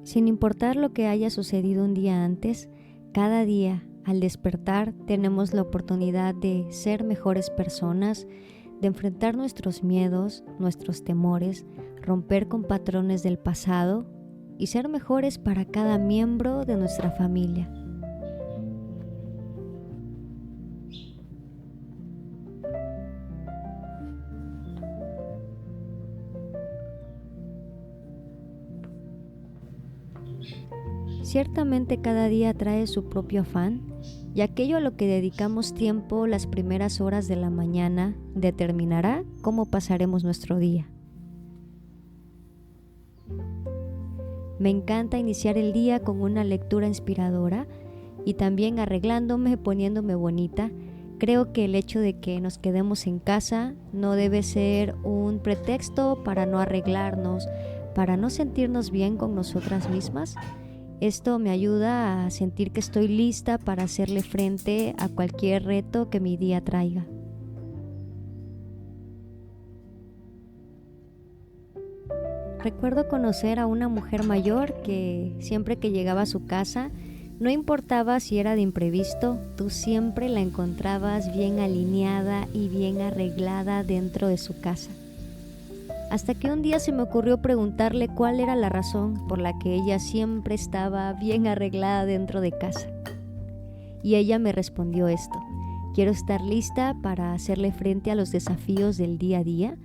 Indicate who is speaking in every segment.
Speaker 1: Sin importar lo que haya sucedido un día antes, cada día al despertar tenemos la oportunidad de ser mejores personas, de enfrentar nuestros miedos, nuestros temores, romper con patrones del pasado y ser mejores para cada miembro de nuestra familia. Ciertamente cada día trae su propio afán, y aquello a lo que dedicamos tiempo las primeras horas de la mañana determinará cómo pasaremos nuestro día. Me encanta iniciar el día con una lectura inspiradora y también arreglándome, poniéndome bonita. Creo que el hecho de que nos quedemos en casa no debe ser un pretexto para no arreglarnos, para no sentirnos bien con nosotras mismas. Esto me ayuda a sentir que estoy lista para hacerle frente a cualquier reto que mi día traiga. Recuerdo conocer a una mujer mayor que siempre que llegaba a su casa, no importaba si era de imprevisto, tú siempre la encontrabas bien alineada y bien arreglada dentro de su casa. Hasta que un día se me ocurrió preguntarle cuál era la razón por la que ella siempre estaba bien arreglada dentro de casa. Y ella me respondió esto: quiero estar lista para hacerle frente a los desafíos del día a día.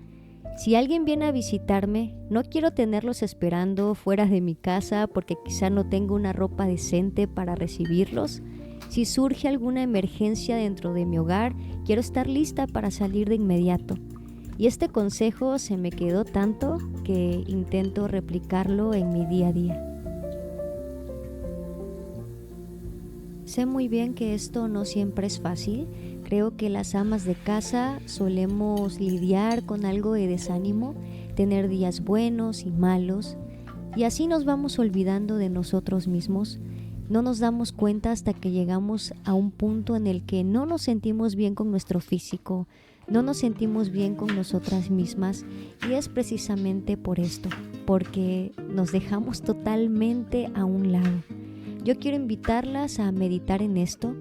Speaker 1: Si alguien viene a visitarme, no quiero tenerlos esperando fuera de mi casa porque quizá no tengo una ropa decente para recibirlos. Si surge alguna emergencia dentro de mi hogar, quiero estar lista para salir de inmediato. Y este consejo se me quedó tanto que intento replicarlo en mi día a día. Sé muy bien que esto no siempre es fácil. Creo que las amas de casa solemos lidiar con algo de desánimo, tener días buenos y malos, y así nos vamos olvidando de nosotros mismos. No nos damos cuenta hasta que llegamos a un punto en el que no nos sentimos bien con nuestro físico, no nos sentimos bien con nosotras mismas, y es precisamente por esto, porque nos dejamos totalmente a un lado. Yo quiero invitarlas a meditar en esto,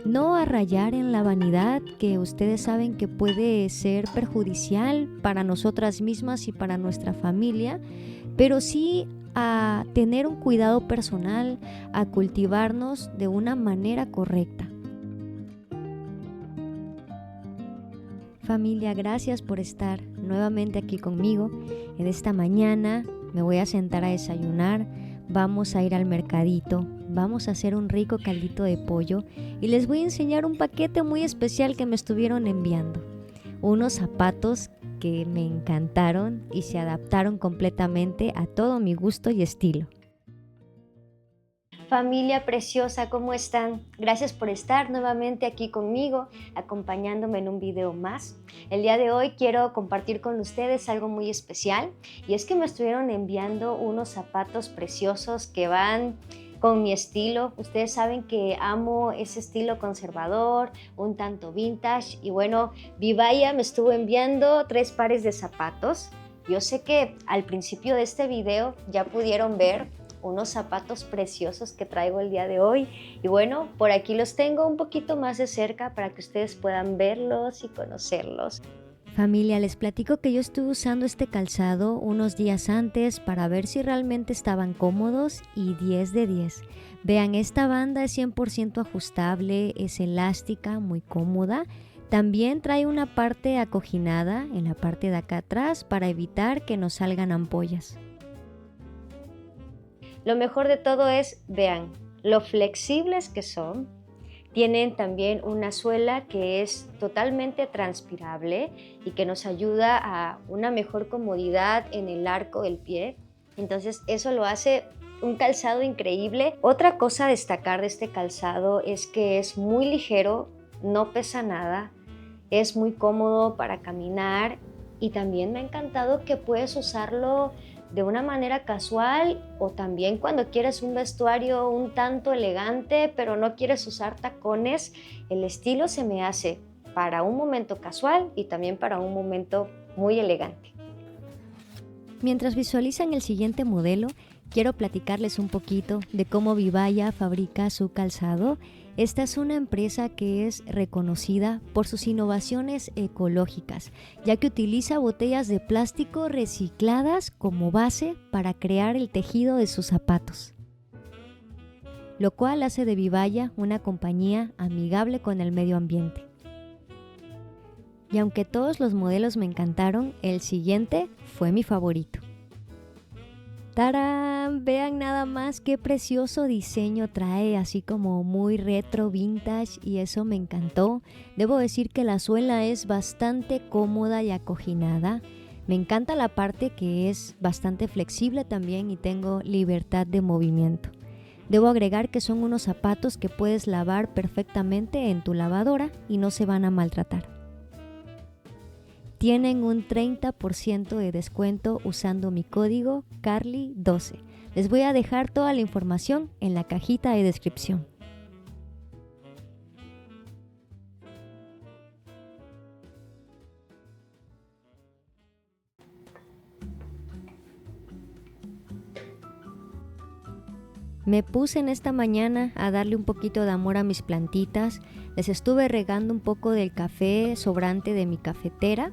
Speaker 1: no a rayar en la vanidad, que ustedes saben que puede ser perjudicial para nosotras mismas y para nuestra familia, pero sí a tener un cuidado personal, a cultivarnos de una manera correcta. Familia, gracias por estar nuevamente aquí conmigo. En esta mañana me voy a sentar a desayunar, vamos a ir al mercadito, vamos a hacer un rico caldito de pollo y les voy a enseñar un paquete muy especial que me estuvieron enviando. Unos zapatos que me encantaron y se adaptaron completamente a todo mi gusto y estilo. Familia preciosa, ¿cómo están? Gracias por estar nuevamente aquí conmigo, acompañándome en un video más. El día de hoy quiero compartir con ustedes algo muy especial, y es que me estuvieron enviando unos zapatos preciosos que van con mi estilo. Ustedes saben que amo ese estilo conservador, un tanto vintage, y bueno, Vivaya me estuvo enviando 3 pares de zapatos. Yo sé que al principio de este video ya pudieron ver unos zapatos preciosos que traigo el día de hoy, y bueno, por aquí los tengo un poquito más de cerca para que ustedes puedan verlos y conocerlos. Familia, les platico que yo estuve usando este calzado unos días antes para ver si realmente estaban cómodos, y 10 de 10. Vean, esta banda es 100% ajustable, es elástica, muy cómoda. También trae una parte acoginada en la parte de acá atrás para evitar que nos salgan ampollas. Lo mejor de todo es, vean, lo flexibles que son. Tienen también una suela que es totalmente transpirable y que nos ayuda a una mejor comodidad en el arco del pie. Entonces eso lo hace un calzado increíble. Otra cosa a destacar de este calzado es que es muy ligero, no pesa nada, es muy cómodo para caminar y también me ha encantado que puedes usarlo de una manera casual o también cuando quieres un vestuario un tanto elegante, pero no quieres usar tacones. El estilo se me hace para un momento casual y también para un momento muy elegante. Mientras visualizan el siguiente modelo, quiero platicarles un poquito de cómo Vivalla fabrica su calzado. Esta es una empresa que es reconocida por sus innovaciones ecológicas, ya que utiliza botellas de plástico recicladas como base para crear el tejido de sus zapatos, lo cual hace de Vivalla una compañía amigable con el medio ambiente. Y aunque todos los modelos me encantaron, el siguiente fue mi favorito. ¡Tarán! Vean nada más qué precioso diseño trae, así como muy retro, vintage, y eso me encantó. Debo decir que la suela es bastante cómoda y acoginada. Me encanta la parte que es bastante flexible también y tengo libertad de movimiento. Debo agregar que son unos zapatos que puedes lavar perfectamente en tu lavadora y no se van a maltratar. Tienen un 30% de descuento usando mi código Carly12. Les voy a dejar toda la información en la cajita de descripción. Me puse en esta mañana a darle un poquito de amor a mis plantitas. Les estuve regando un poco del café sobrante de mi cafetera.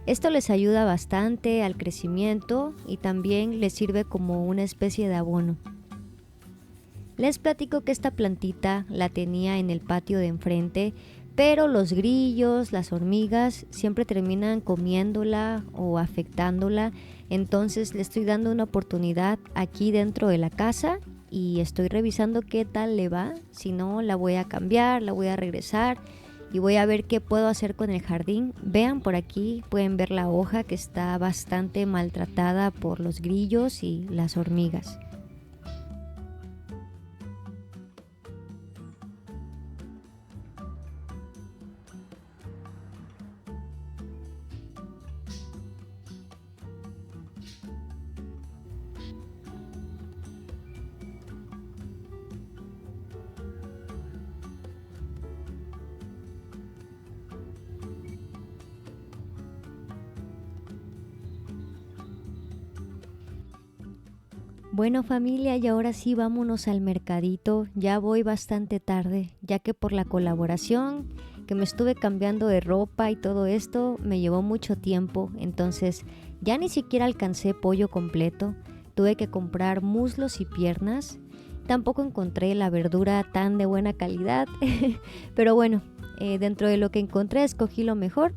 Speaker 1: Esto les ayuda bastante al crecimiento y también les sirve como una especie de abono. Les platico que esta plantita la tenía en el patio de enfrente, pero los grillos, las hormigas siempre terminan comiéndola o afectándola. Entonces le estoy dando una oportunidad aquí dentro de la casa y estoy revisando qué tal le va. Si no, la voy a cambiar, la voy a regresar y voy a ver qué puedo hacer con el jardín. Vean por aquí, pueden ver la hoja que está bastante maltratada por los grillos y las hormigas. Bueno familia, y ahora sí vámonos al mercadito. Ya voy bastante tarde, ya que por la colaboración, que me estuve cambiando de ropa y todo esto, me llevó mucho tiempo. Entonces ya ni siquiera alcancé pollo completo. Tuve que comprar muslos y piernas. Tampoco encontré la verdura tan de buena calidad. Pero bueno, dentro de lo que encontré escogí lo mejor.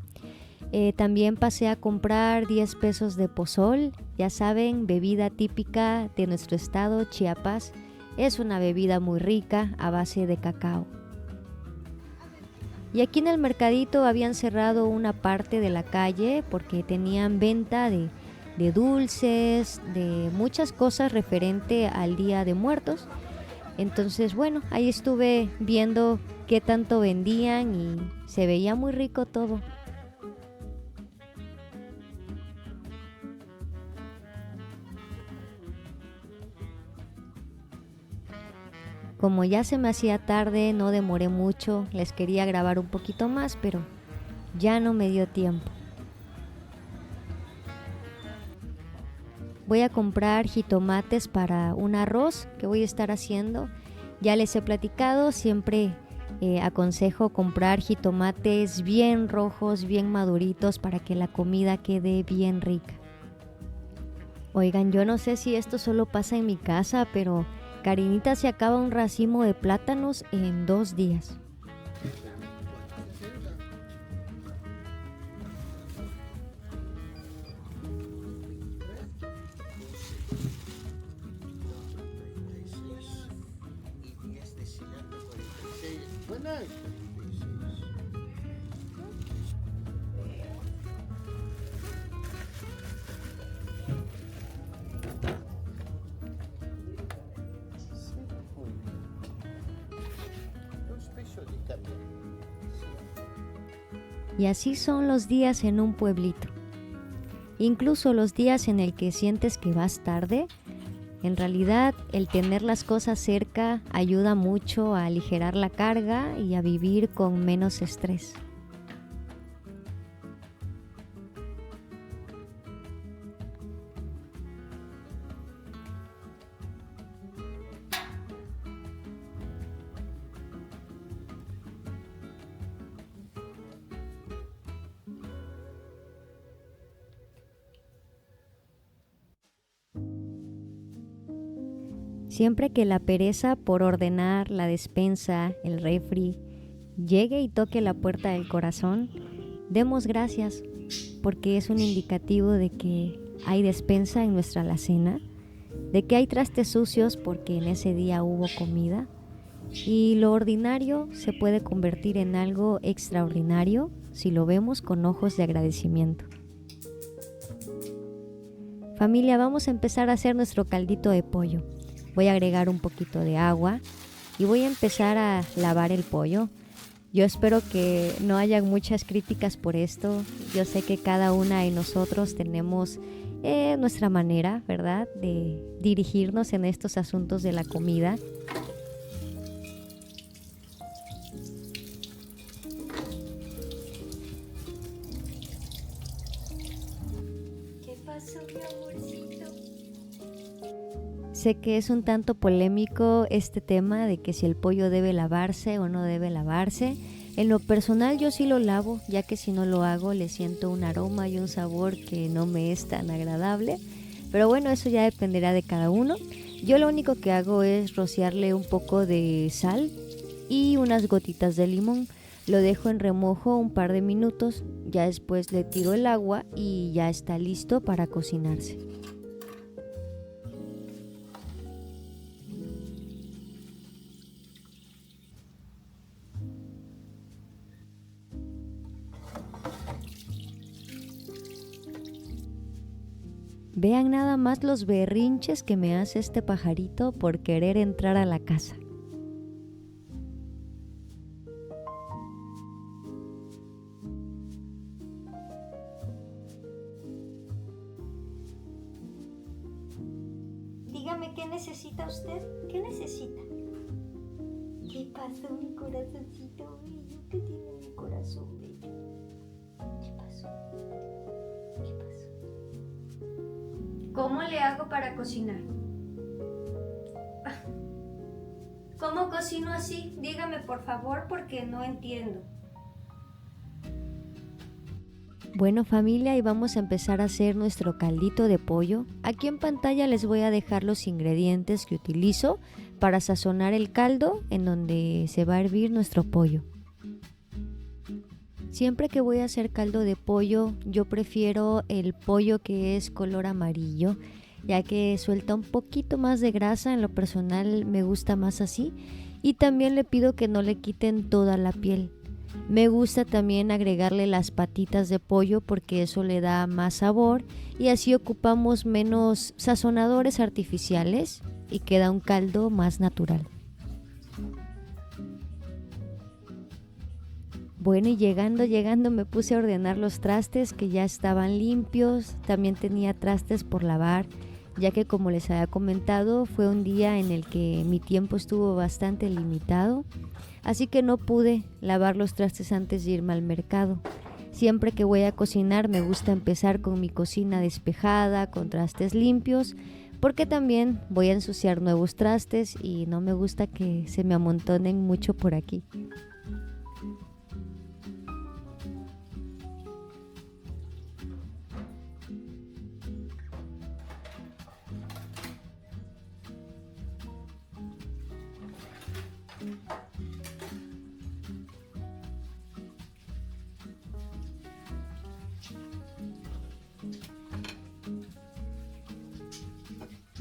Speaker 1: También pasé a comprar 10 pesos de pozol, ya saben, bebida típica de nuestro estado, Chiapas. Es una bebida muy rica a base de cacao. Y aquí en el mercadito habían cerrado una parte de la calle porque tenían venta de dulces, de muchas cosas referente al Día de Muertos. Entonces, bueno, ahí estuve viendo qué tanto vendían y se veía muy rico todo. Como ya se me hacía tarde, no demoré mucho, les quería grabar un poquito más, pero ya no me dio tiempo. Voy a comprar jitomates para un arroz que voy a estar haciendo. Ya les he platicado, siempre aconsejo comprar jitomates bien rojos, bien maduritos para que la comida quede bien rica. Oigan, yo no sé si esto solo pasa en mi casa, pero Karinita se acaba un racimo de plátanos en 2 días. Y así son los días en un pueblito. Incluso los días en el que sientes que vas tarde, en realidad el tener las cosas cerca ayuda mucho a aligerar la carga y a vivir con menos estrés. Siempre que la pereza por ordenar la despensa, el refri, llegue y toque la puerta del corazón, demos gracias, porque es un indicativo de que hay despensa en nuestra alacena, de que hay trastes sucios porque en ese día hubo comida, y lo ordinario se puede convertir en algo extraordinario si lo vemos con ojos de agradecimiento. Familia, vamos a empezar a hacer nuestro caldito de pollo. Voy a agregar un poquito de agua y voy a empezar a lavar el pollo. Yo espero que no haya muchas críticas por esto. Yo sé que cada una de nosotros tenemos nuestra manera, ¿verdad?, de dirigirnos en estos asuntos de la comida. ¿Qué pasó, mi amorcito? Sé que es un tanto polémico este tema de que si el pollo debe lavarse o no debe lavarse. En lo personal yo sí lo lavo, ya que si no lo hago le siento un aroma y un sabor que no me es tan agradable. Pero bueno, eso ya dependerá de cada uno. Yo lo único que hago es rociarle un poco de sal y unas gotitas de limón. Lo dejo en remojo un par de minutos, ya después le tiro el agua y ya está listo para cocinarse. Vean nada más los berrinches que me hace este pajarito por querer entrar a la casa. Dígame, ¿qué necesita usted? ¿Qué necesita? ¿Qué pasó, mi corazoncito bello? ¿Qué tiene mi corazón bello? ¿Qué pasó? ¿Qué pasó? ¿Cómo le hago para cocinar? ¿Cómo cocino así? Dígame por favor, porque no entiendo. Bueno, familia, y vamos a empezar a hacer nuestro caldito de pollo. Aquí en pantalla les voy a dejar los ingredientes que utilizo para sazonar el caldo en donde se va a hervir nuestro pollo. Siempre que voy a hacer caldo de pollo, yo prefiero el pollo que es color amarillo, ya que suelta un poquito más de grasa. En lo personal me gusta más así, y también le pido que no le quiten toda la piel. Me gusta también agregarle las patitas de pollo porque eso le da más sabor y así ocupamos menos sazonadores artificiales y queda un caldo más natural. Bueno, y llegando me puse a ordenar los trastes que ya estaban limpios. También tenía trastes por lavar, ya que como les había comentado, fue un día en el que mi tiempo estuvo bastante limitado, así que no pude lavar los trastes antes de irme al mercado. Siempre que voy a cocinar me gusta empezar con mi cocina despejada, con trastes limpios, porque también voy a ensuciar nuevos trastes y no me gusta que se me amontonen mucho por aquí.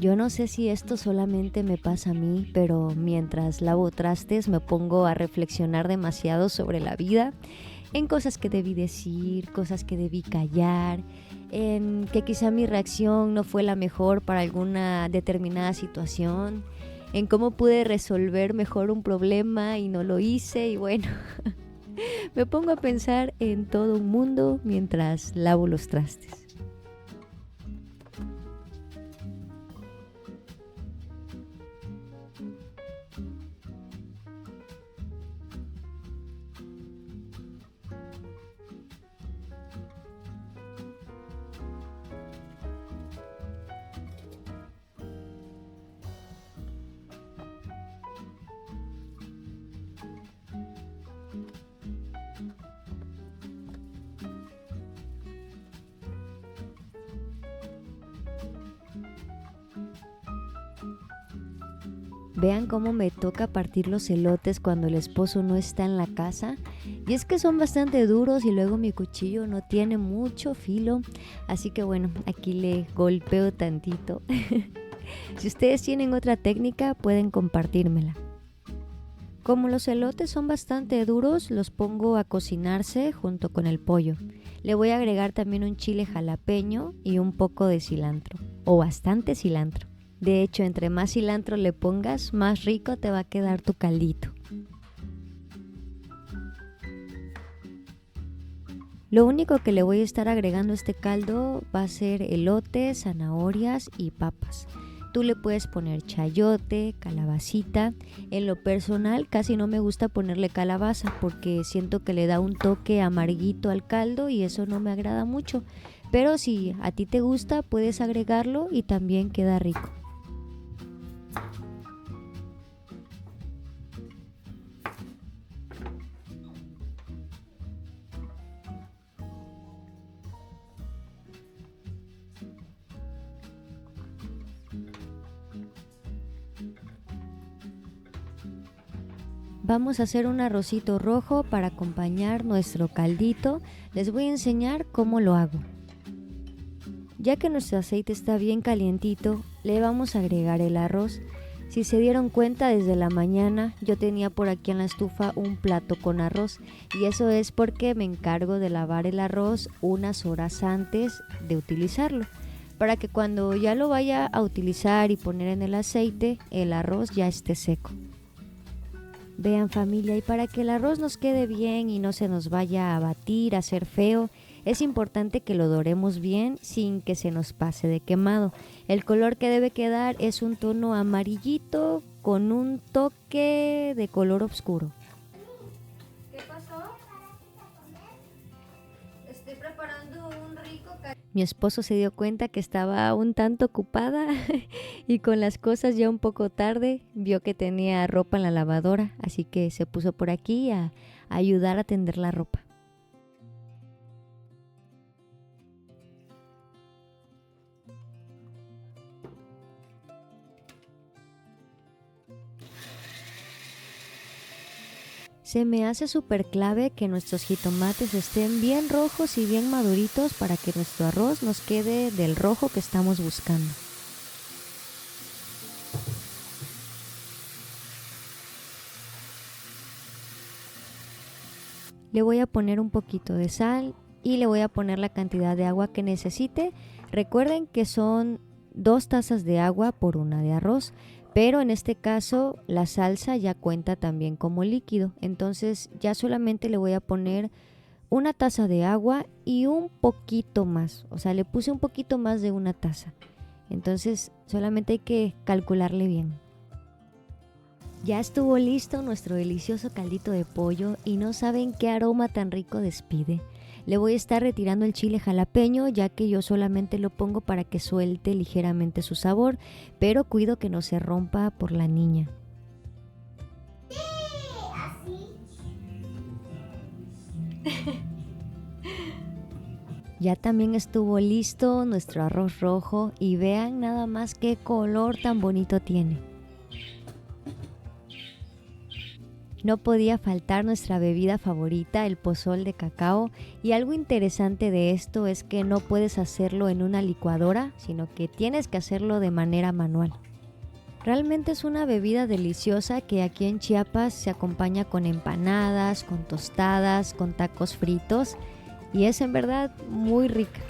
Speaker 1: Yo no sé si esto solamente me pasa a mí, pero mientras lavo trastes me pongo a reflexionar demasiado sobre la vida, en cosas que debí decir, cosas que debí callar, en que quizá mi reacción no fue la mejor para alguna determinada situación, en cómo pude resolver mejor un problema y no lo hice, y bueno, me pongo a pensar en todo un mundo mientras lavo los trastes. Vean cómo me toca partir los elotes cuando el esposo no está en la casa. Y es que son bastante duros y luego mi cuchillo no tiene mucho filo. Así que bueno, aquí le golpeo tantito. Si ustedes tienen otra técnica, pueden compartírmela. Como los elotes son bastante duros, los pongo a cocinarse junto con el pollo. Le voy a agregar también un chile jalapeño y un poco de cilantro, o bastante cilantro. De hecho, entre más cilantro le pongas, más rico te va a quedar tu caldito. Lo único que le voy a estar agregando a este caldo va a ser elotes, zanahorias y papas. Tú le puedes poner chayote, calabacita. En lo personal casi no me gusta ponerle calabaza porque siento que le da un toque amarguito al caldo y eso no me agrada mucho. Pero si a ti te gusta puedes agregarlo y también queda rico. Vamos a hacer un arrocito rojo para acompañar nuestro caldito. Les voy a enseñar cómo lo hago. Ya que nuestro aceite está bien calientito, le vamos a agregar el arroz. Si se dieron cuenta, desde la mañana yo tenía por aquí en la estufa un plato con arroz y eso es porque me encargo de lavar el arroz unas horas antes de utilizarlo, para que cuando ya lo vaya a utilizar y poner en el aceite, el arroz ya esté seco. Vean familia, y para que el arroz nos quede bien y no se nos vaya a batir, a hacer feo, es importante que lo doremos bien sin que se nos pase de quemado. El color que debe quedar es un tono amarillito con un toque de color oscuro.
Speaker 2: ¿Qué pasó? Estoy preparando un rico
Speaker 1: Mi esposo se dio cuenta que estaba un tanto ocupada y con las cosas ya un poco tarde, vio que tenía ropa en la lavadora, así que se puso por aquí a ayudar a tender la ropa. Se me hace súper clave que nuestros jitomates estén bien rojos y bien maduritos para que nuestro arroz nos quede del rojo que estamos buscando. Le voy a poner un poquito de sal y le voy a poner la cantidad de agua que necesite. Recuerden que son 2 tazas de agua por una de arroz, pero en este caso la salsa ya cuenta también como líquido. Entonces ya solamente le voy a poner una taza de agua y un poquito más. O sea, le puse un poquito más de una taza. Entonces solamente hay que calcularle bien. Ya estuvo listo nuestro delicioso caldito de pollo y no saben qué aroma tan rico despide. Le voy a estar retirando el chile jalapeño ya que yo solamente lo pongo para que suelte ligeramente su sabor, pero cuido que no se rompa por la niña. Ya también estuvo listo nuestro arroz rojo y vean nada más qué color tan bonito tiene. No podía faltar nuestra bebida favorita, el pozol de cacao, y algo interesante de esto es que no puedes hacerlo en una licuadora, sino que tienes que hacerlo de manera manual. Realmente es una bebida deliciosa que aquí en Chiapas se acompaña con empanadas, con tostadas, con tacos fritos y es en verdad muy rica.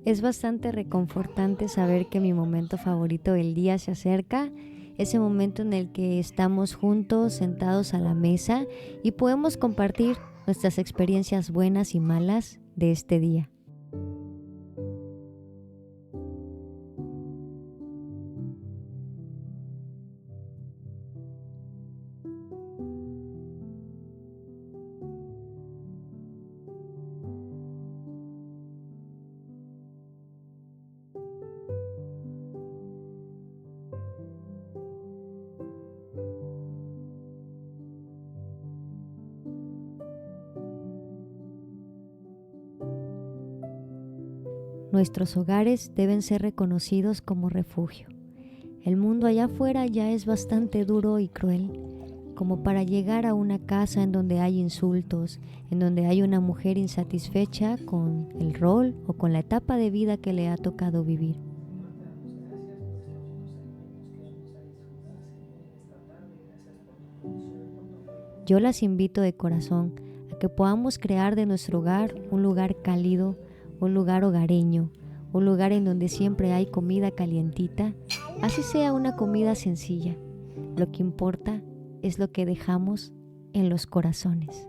Speaker 1: Es bastante reconfortante saber que mi momento favorito del día se acerca, ese momento en el que estamos juntos, sentados a la mesa y podemos compartir nuestras experiencias buenas y malas de este día. Nuestros hogares deben ser reconocidos como refugio. El mundo allá afuera ya es bastante duro y cruel, como para llegar a una casa en donde hay insultos, en donde hay una mujer insatisfecha con el rol o con la etapa de vida que le ha tocado vivir. Yo las invito de corazón a que podamos crear de nuestro hogar un lugar cálido, un lugar hogareño, un lugar en donde siempre hay comida calientita, así sea una comida sencilla. Lo que importa es lo que dejamos en los corazones.